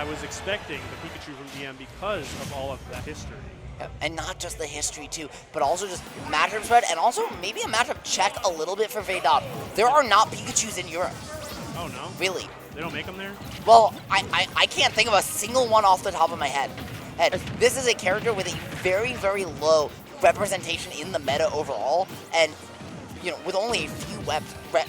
I was expecting the Pikachu from DM because of all of that history. And not just the history too, but also just matchup spread, and also maybe a matchup check a little bit for Vidad. There are not Pikachus in Europe. Oh no? Really. They don't make them there? Well, I can't think of a single one off the top of my head. And this is a character with a very, very low representation in the meta overall, and you know, with only a few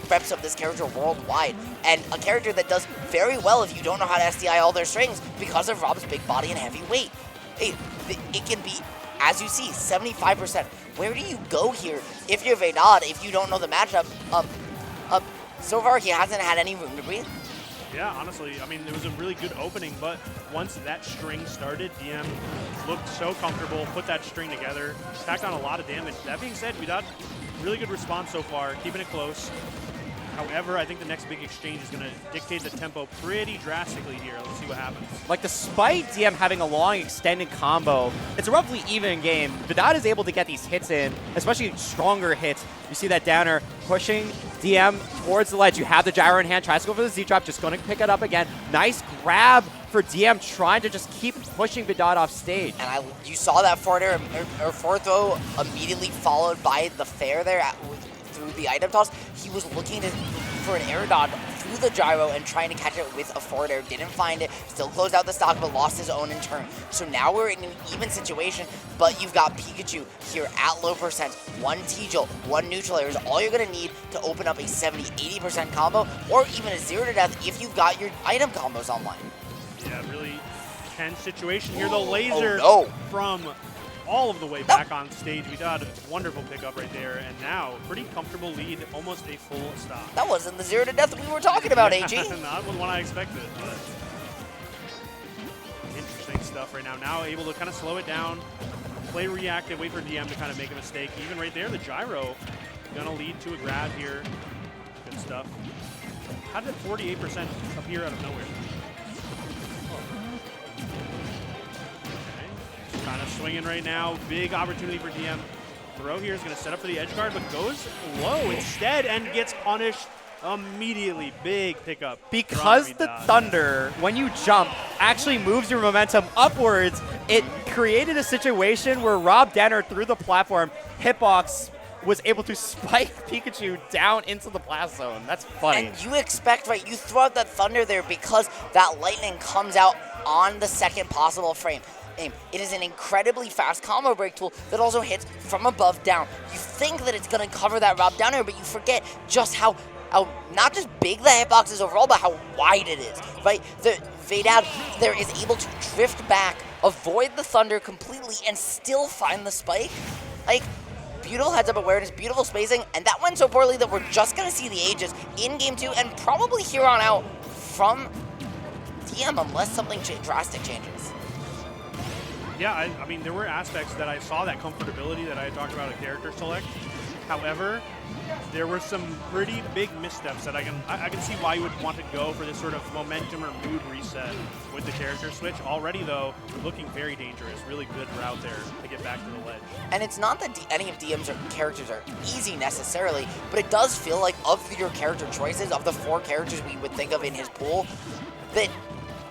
reps of this character worldwide, and a character that does very well if you don't know how to SDI all their strings because of Rob's big body and heavy weight. It can be, as you see, 75%. Where do you go here if you're Vidad, if you don't know the matchup? So far, he hasn't had any room to breathe. Yeah, honestly, I mean, it was a really good opening, but once that string started, DM looked so comfortable, put that string together, packed on a lot of damage. That being said, Vidad, really good response so far, keeping it close. However, I think the next big exchange is going to dictate the tempo pretty drastically here. Let's see what happens. Like, despite DM having a long extended combo, it's a roughly even game. Vidad is able to get these hits in, especially stronger hits. You see that downer pushing DM towards the ledge. You have the gyro in hand, tries to go for the Z-drop, just going to pick it up again. Nice grab for DM, trying to just keep pushing Vidad off stage. And you saw that forward air, or forward throw immediately followed by the fair there through the item toss. He was looking for an air dodge through the gyro and trying to catch it with a forward air. Didn't find it. Still closed out the stock, but lost his own in turn. So now we're in an even situation, but you've got Pikachu here at low percent. One T-Jolt, one neutral air is all you're going to need to open up a 70-80% combo, or even a 0 to death if you've got your item combos online. Yeah, really tense situation here. The laser from all of the way back on stage. Vidad, wonderful pickup right there, and now pretty comfortable lead, almost a full stock. That wasn't the 0 to death we were talking about, AG. Not one I expected, but interesting stuff right now. Now able to kind of slow it down, play reactive, wait for DM to kind of make a mistake. Even right there, the gyro gonna lead to a grab here. Good stuff. How did 48% appear out of nowhere? Kind of swinging right now. Big opportunity for DM. Throw here is going to set up for the edge guard, but goes low instead and gets punished immediately. Big pickup. Because the Thunder, when you jump, actually moves your momentum upwards, it created a situation where Rob Denner, through the platform, hitbox was able to spike Pikachu down into the blast zone. That's funny. And you expect, right, you throw out that Thunder there because that lightning comes out on the second possible frame. It is an incredibly fast combo break tool that also hits from above down. You think that it's going to cover that Rob down here, but you forget just how not just big the hitbox is overall, but how wide it is, right? The Vidad there is able to drift back, avoid the Thunder completely, and still find the spike. Like, beautiful heads-up awareness, beautiful spacing, and that went so poorly that we're just going to see the Aegis in Game 2 and probably here on out from DM unless something drastic changes. Yeah, I mean, there were aspects that I saw that comfortability that I had talked about a character select. However, there were some pretty big missteps that I can see why you would want to go for this sort of momentum or mood reset with the character switch. Already, though, looking very dangerous. Really good route there to get back to the ledge. And it's not that any of DM's characters are easy necessarily, but it does feel like of your character choices, of the 4 characters we would think of in his pool, that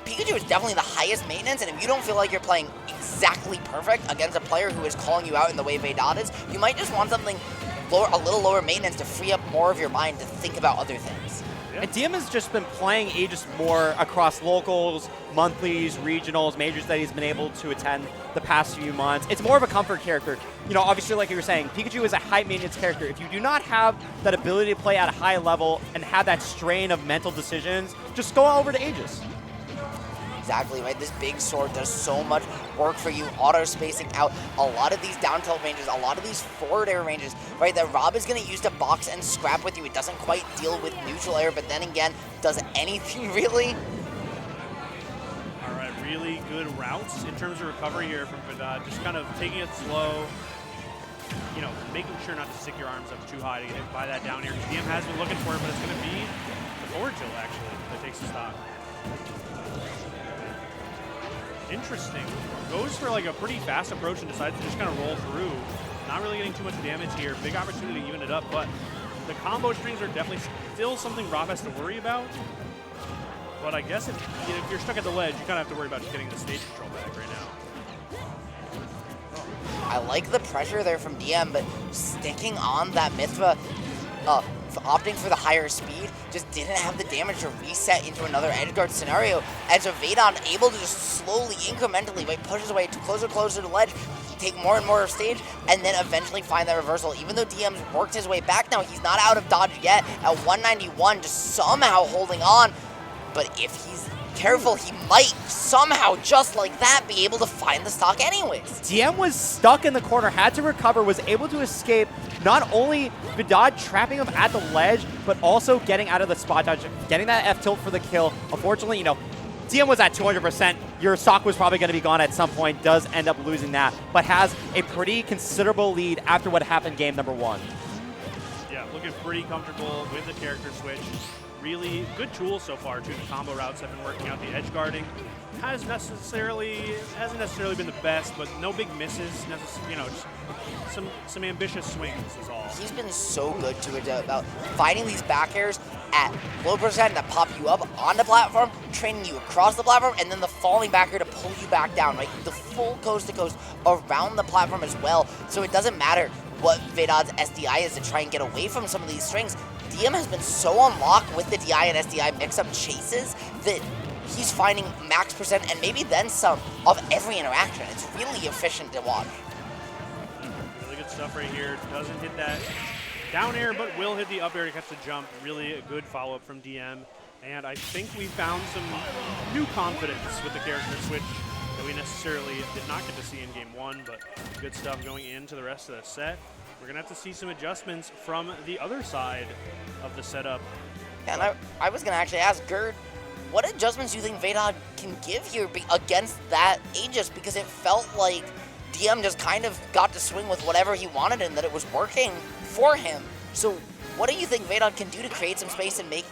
Pikachu is definitely the highest maintenance, and if you don't feel like you're playing exactly perfect against a player who is calling you out in the way Vidad is, you might just want something a little lower maintenance to free up more of your mind to think about other things. Yeah. And DM has just been playing Aegis more across locals, monthlies, regionals, majors that he's been able to attend the past few months. It's more of a comfort character. You know, obviously, like you were saying, Pikachu is a high maintenance character. If you do not have that ability to play at a high level and have that strain of mental decisions, just go over to Aegis. Exactly, right? This big sword does so much work for you, auto-spacing out a lot of these down tilt ranges, a lot of these forward air ranges, right, that Rob is going to use to box and scrap with you. It doesn't quite deal with neutral air, but then again, does anything really? All right, really good routes in terms of recovery here from Vidad. Just kind of taking it slow, you know, making sure not to stick your arms up too high to get hit by that down here. DM has been looking for it, but it's going to be the forward tilt, actually, that takes the stock. Interesting. Goes for like a pretty fast approach and decides to just kind of roll through. Not really getting too much damage here. Big opportunity to even it up, but the combo strings are definitely still something Rob has to worry about. But I guess if you're stuck at the ledge, you kind of have to worry about just getting the stage control back right now. I like the pressure there from DM, but sticking on that Mithra, opting for the higher speed, just didn't have the damage to reset into another edgeguard scenario. And so Vidad able to just slowly, incrementally, push his way closer to the ledge, take more and more of stage, and then eventually find that reversal. Even though DM's worked his way back now, he's not out of dodge yet at 191, just somehow holding on. But if he's careful, he might somehow, just like that, be able to find the stock anyways. DM was stuck in the corner, had to recover, was able to escape. Not only Vidad trapping him at the ledge, but also getting out of the spot dodge, getting that F tilt for the kill. Unfortunately, you know, DM was at 200%. Your stock was probably going to be gone at some point, does end up losing that, but has a pretty considerable lead after what happened game number 1. Yeah, looking pretty comfortable with the character switch. Really good tools so far too. The combo routes have been working out. The edge guarding hasn't necessarily been the best, but no big misses. You know, just some ambitious swings is all. He's been so good to it about finding these back airs at low percent that pop you up on the platform, training you across the platform, and then the falling back air to pull you back down, right? The full coast to coast around the platform as well. So it doesn't matter what Vidad's SDI is to try and get away from some of these strings. DM has been so on lock with the DI and SDI mix-up chases that he's finding max percent and maybe then some of every interaction. It's really efficient to watch. Really good stuff right here. Doesn't hit that down air, but will hit the up air to catch the jump. Really a good follow-up from DM. And I think we found some new confidence with the character switch that we necessarily did not get to see in game 1, but good stuff going into the rest of the set. We're going to have to see some adjustments from the other side of the setup. And I was going to actually ask Gerd, what adjustments do you think Vidad can give here against that Aegis? Because it felt like DM just kind of got to swing with whatever he wanted and that it was working for him. So what do you think Vidad can do to create some space and make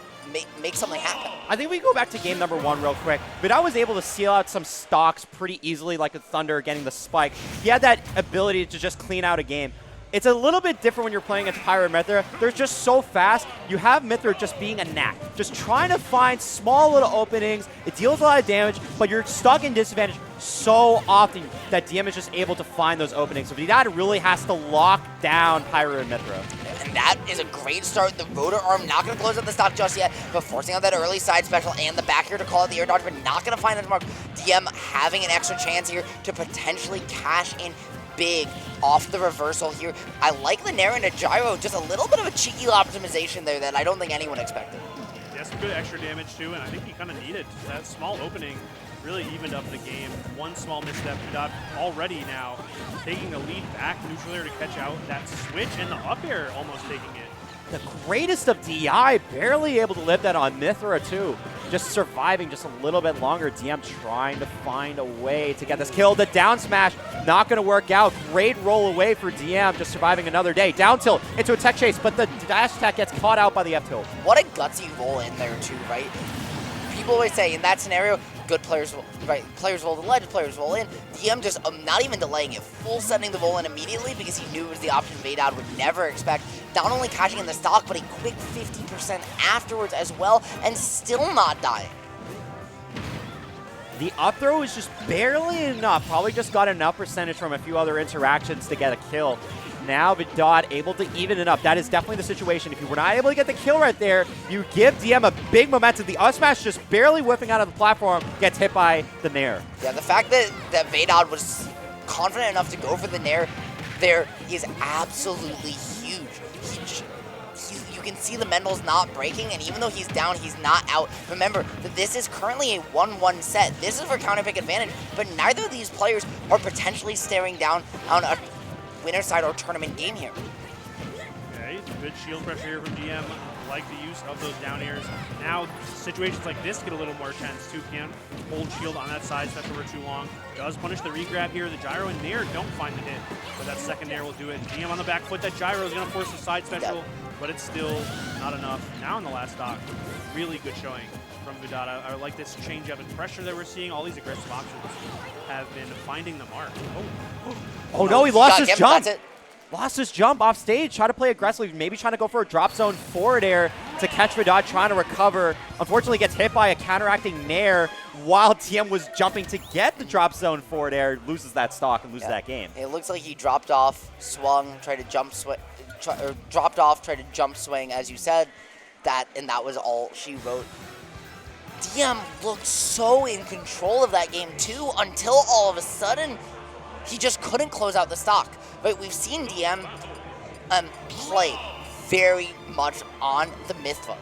something happen? I think we go back to game number 1 real quick. Vidad was able to seal out some stocks pretty easily, like with Thunder getting the spike. He had that ability to just clean out a game. It's a little bit different when you're playing against Pyro and Mithra. They're just so fast. You have Mithra just being a gnat, just trying to find small little openings. It deals a lot of damage, but you're stuck in disadvantage so often that DM is just able to find those openings. So Vidad really has to lock down Pyro and Mithra. And that is a great start. The rotor arm not going to close up the stock just yet, but forcing out that early side special and the back here to call out the air dodge, but not going to find that mark. DM having an extra chance here to potentially cash in big off the reversal here. I like the Nair into gyro, just a little bit of a cheeky optimization there that I don't think anyone expected. Yeah, some good extra damage too, and I think he kind of needed that small opening. Really evened up the game. One small misstep, Vidad already now taking the lead back, neutral air to catch out that switch, and the up air almost taking it. The greatest of DI, barely able to live that on Mithra too. Just surviving just a little bit longer. DM trying to find a way to get this kill. The down smash not going to work out. Great roll away for DM, just surviving another day. Down tilt into a tech chase, but the dash attack gets caught out by the F tilt. What a gutsy roll in there too, right? People always say in that scenario, good players, players roll the ledge, players roll in. DM just not even delaying it, full sending the roll in immediately because he knew it was the option Vidad would never expect. Not only catching in the stock, but a quick 50% afterwards as well, and still not dying. The up throw is just barely enough. Probably just got enough percentage from a few other interactions to get a kill. Now Vidad able to even it up. That is definitely the situation. If you were not able to get the kill right there, you give DM a big momentum. The up smash just barely whipping out of the platform, gets hit by the Nair. Yeah, the fact that Vidad was confident enough to go for the Nair there is absolutely huge. You can see the Mendel's not breaking, and even though he's down, he's not out. Remember that this is currently a 1-1 set. This is for counter pick advantage, but neither of these players are potentially staring down on a winner side or tournament game here. Okay, good shield pressure here from DM. Like the use of those down airs. Now situations like this get a little more tense too. Can't hold shield on that side step for too long. Does punish the regrab here. The gyro and Nair don't find the hit, but that second Nair will do it. DM on the back foot. That gyro is going to force the side special, but it's still not enough. Now in the last stock, really good showing from Vidad. I like this change up in pressure that we're seeing. All these aggressive options have been finding the mark. Oh no, he lost his jump. That's it. Lost his jump off stage, try to play aggressively, maybe trying to go for a drop zone forward air to catch Vidad trying to recover. Unfortunately, gets hit by a counteracting Nair while TM was jumping to get the drop zone forward air, loses that stock and loses that game. It looks like he dropped off, swung, tried to jump swing, dropped off, tried to jump swing, as you said, and that was all she wrote. DM looked so in control of that game too, until all of a sudden he just couldn't close out the stock. But we've seen DM play very much on the Mithra.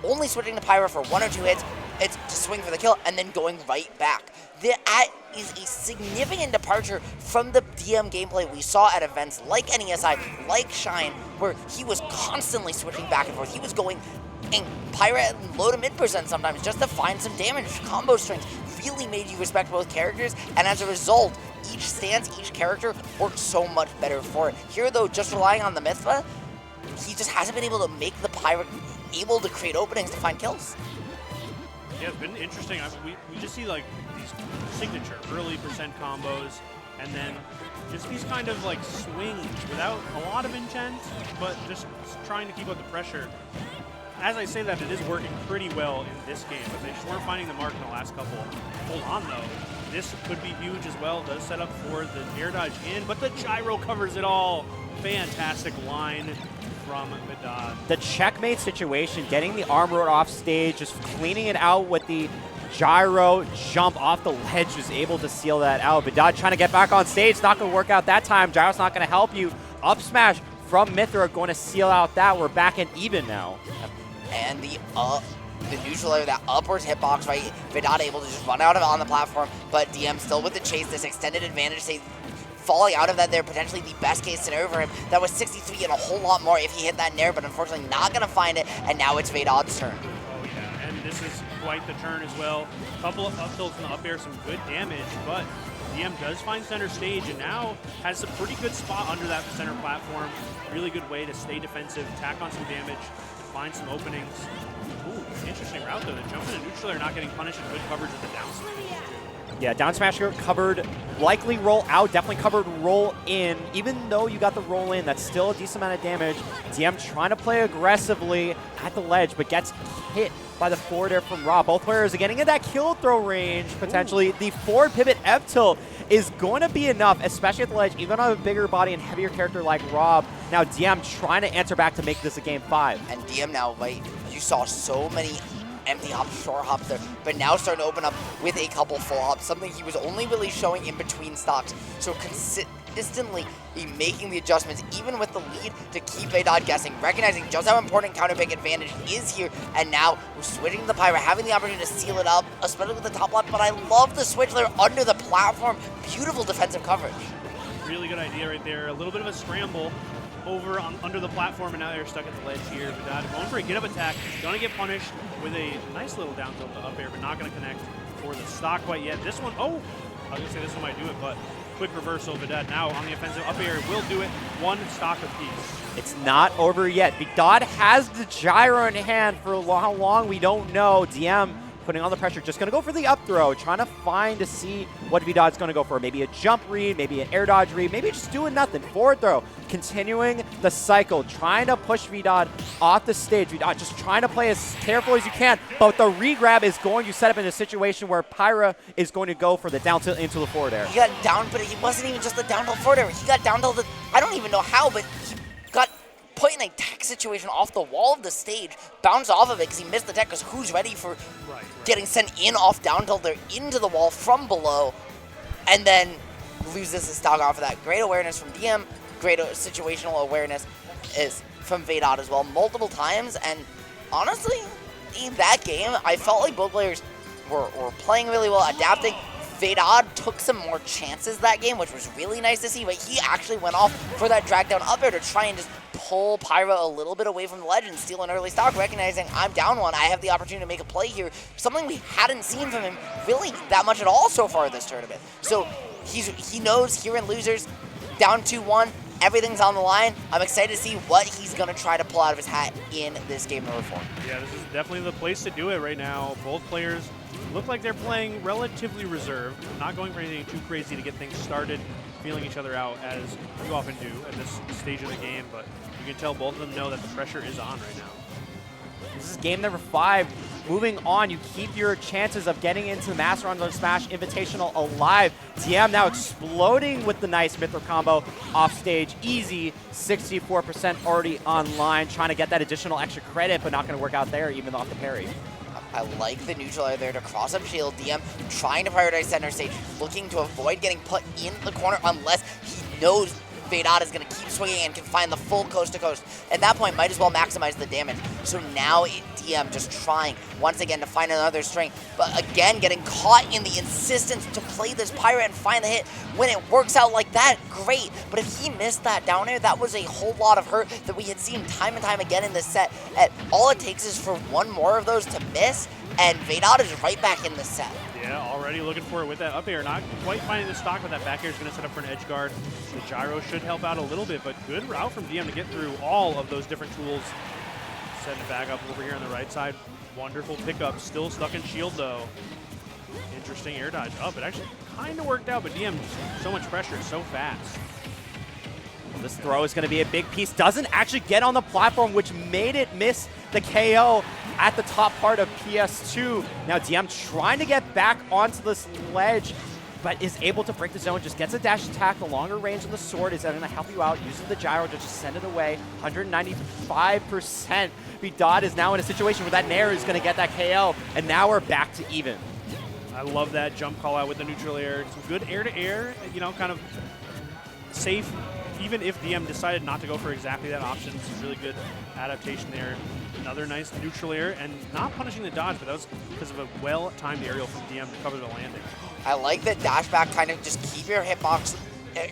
Only switching to Pyra for 1 or 2 hits, it's to swing for the kill, and then going right back. That is a significant departure from the DM gameplay we saw at events like NESI, like Shine, where he was constantly switching back and forth. He was going in Pyra at low to mid % sometimes just to find some damage. Combo strength really made you respect both characters, and as a result, each stance, each character worked so much better for it. Here though, just relying on the Mithra, he just hasn't been able to make the Pyra able to create openings to find kills. Yeah, it's been interesting. We just see like these signature early % combos, and then just these kind of like swings without a lot of intent, but just trying to keep up the pressure. As I say that, it is working pretty well in this game, but they just weren't finding the mark in the last couple. Hold on though, this could be huge as well. It does set up for the air dodge in, but the gyro covers it all. Fantastic line from Vidad. The checkmate situation, getting the armor off stage, just cleaning it out with the gyro jump off the ledge, was able to seal that out. Vidad trying to get back on stage, not going to work out that time. Gyro's not going to help you. Up smash from Mithra going to seal out that. We're back and even now. And the neutral air, that upwards hitbox, right? Vidad able to just run out of it on the platform, but DM still with the chase, this extended advantage, say, falling out of that there, potentially the best case scenario for him. That was 63 and a whole lot more if he hit that Nair, but unfortunately not going to find it, and now it's Vidad's turn. Oh yeah, and this is quite the turn as well. Couple of up tilts in the up air, some good damage, but DM does find center stage and now has a pretty good spot under that center platform. Really good way to stay defensive, tack on some damage, find some openings. Ooh, interesting route though. The jump into neutral air not getting punished, and good coverage with the down smash. Yeah, down smash covered, likely roll out, definitely covered roll in. Even though you got the roll in, that's still a decent amount of damage. DM trying to play aggressively at the ledge, but gets hit by the forward air from Rob. Both players are getting in that kill throw range, potentially. Ooh. The forward pivot F-tilt is going to be enough, especially at the ledge, even on a bigger body and heavier character like Rob. Now DM trying to answer back to make this a game 5. And DM now, right, you saw so many empty hops, short hops there, but now starting to open up with a couple full hops, something he was only really showing in between stocks. So consistently making the adjustments, even with the lead, to keep Vidad guessing, recognizing just how important counter pick advantage is here, and now switching to the Pyra, having the opportunity to seal it up, especially with the top left, but I love the switch there under the platform. Beautiful defensive coverage. Really good idea right there. A little bit of a scramble over under the platform, and now they're stuck at the ledge here. Vidad going for a get-up attack. Gonna get punished with a nice little down tilt to up air, but not gonna connect for the stock quite yet. This one, oh, I was gonna say this one might do it, but quick reversal. Vidad now on the offensive. Up air will do it. One stock apiece. It's not over yet. Vidad has the gyro in hand for how long, we don't know. DM putting on the pressure, just going to go for the up throw, trying to see what Vidad's going to go for. Maybe a jump read, maybe an air dodge read, maybe just doing nothing. Forward throw, continuing the cycle, trying to push Vidad off the stage. Vidad just trying to play as careful as you can, but the re-grab is going to set up in a situation where Pyra is going to go for the down tilt into the forward air. He got down, but he wasn't even just the down tilt forward air. He got down tilted, I don't even know how, but he got put in a tech situation off the wall of the stage, bounced off of it because he missed the tech, because who's ready for getting sent in off down tilt there into the wall from below, and then loses the stock off of that. Great awareness from DM, great situational awareness is from Vidad as well, multiple times, and honestly, in that game, I felt like both players were playing really well, adapting. Vidad took some more chances that game, which was really nice to see, but he actually went off for that drag down up air to try and just pull Pyra a little bit away from the ledge and steal an early stock, recognizing I'm down one, I have the opportunity to make a play here, something we hadn't seen from him really that much at all so far this tournament. So he knows here in losers, down 2-1, everything's on the line. I'm excited to see what he's going to try to pull out of his hat in this game number 4. Yeah, this is definitely the place to do it right now. Both players look like they're playing relatively reserved, not going for anything too crazy to get things started, feeling each other out as you often do at this stage of the game, but you can tell both of them know that the pressure is on right now. This is game number 5. Moving on, you keep your chances of getting into the Master on the Smash Invitational alive. DM now exploding with the nice Mithra combo off stage. Easy, 64% already online, trying to get that additional extra credit, but not going to work out there, even off the parry. I like the neutral air there to cross up shield. DM trying to prioritize center stage, looking to avoid getting put in the corner unless he knows Vidad is going to keep swinging and can find the full coast to coast. At that point, might as well maximize the damage. So now DM just trying once again to find another string, but again getting caught in the insistence to play this pirate and find the hit. When it works out like that, great. But if he missed that down air, that was a whole lot of hurt that we had seen time and time again in this set. And all it takes is for one more of those to miss, and Vidad is right back in the set. Yeah, already looking for it with that up air. Not quite finding the stock, but that back air is going to set up for an edge guard. The gyro should help out a little bit, but good route from DM to get through all of those different tools. Setting it back up over here on the right side. Wonderful pickup. Still stuck in shield, though. Interesting air dodge up. It actually kind of worked out, but DM, so much pressure, so fast. This throw is going to be a big piece. Doesn't actually get on the platform, which made it miss the KO at the top part of PS2. Now DM trying to get back onto this ledge, but is able to break the zone. Just gets a dash attack. The longer range of the sword is going to help you out. Using the gyro to just send it away. 195%. Vidad is now in a situation where that Nair is going to get that KO, and now we're back to even. I love that jump call out with the neutral air. Some good air-to-air, you know, kind of safe. Even if DM decided not to go for exactly that option, this is really good adaptation there. Another nice neutral air, and not punishing the dodge, but that was because of a well-timed aerial from DM to cover the landing. I like that dash back, kind of just keep your hitbox,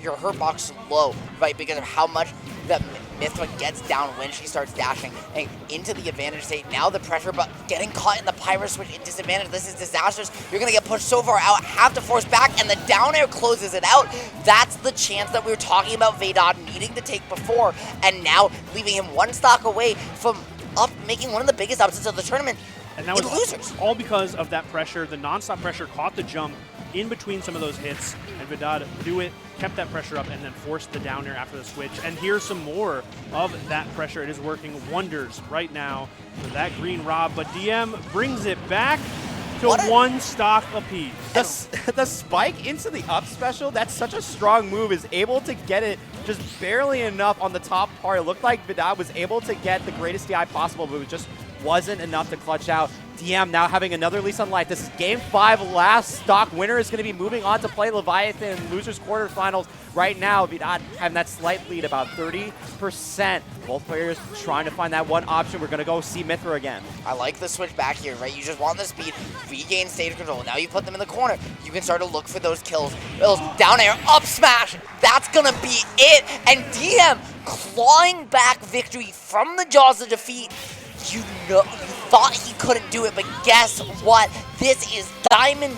your hurt box low, right? Because of how much that Mithra gets down when she starts dashing and into the advantage state. Now the pressure, but getting caught in the pyro switch at disadvantage. This is disastrous. You're gonna get pushed so far out, have to force back, and the down air closes it out. That's the chance that we were talking about Vidad needing to take before, and now leaving him one stock away from making one of the biggest upsets of the tournament. And that was all because of that pressure. The non-stop pressure caught the jump in between some of those hits, and Vidad knew it, kept that pressure up, and then forced the down air after the switch. And here's some more of that pressure. It is working wonders right now for that green Rob, but DM brings it back to one stock apiece. The spike into the up special, that's such a strong move, is able to get it just barely enough on the top part. It looked like Vidad was able to get the greatest DI possible, but it just wasn't enough to clutch out. DM now having another lease on life. This is game 5, last stock. Winner is going to be moving on to play Leviathan losers quarterfinals right now. Vidad having that slight lead, about 30%. Both players trying to find that one option. We're going to go see Mithra again. I like the switch back here, right? You just want the speed, regain stage control. Now you put them in the corner. You can start to look for those kills. Those down air, up smash. That's going to be it. And DM clawing back victory from the jaws of defeat. You thought he couldn't do it, but guess what? This is Diamond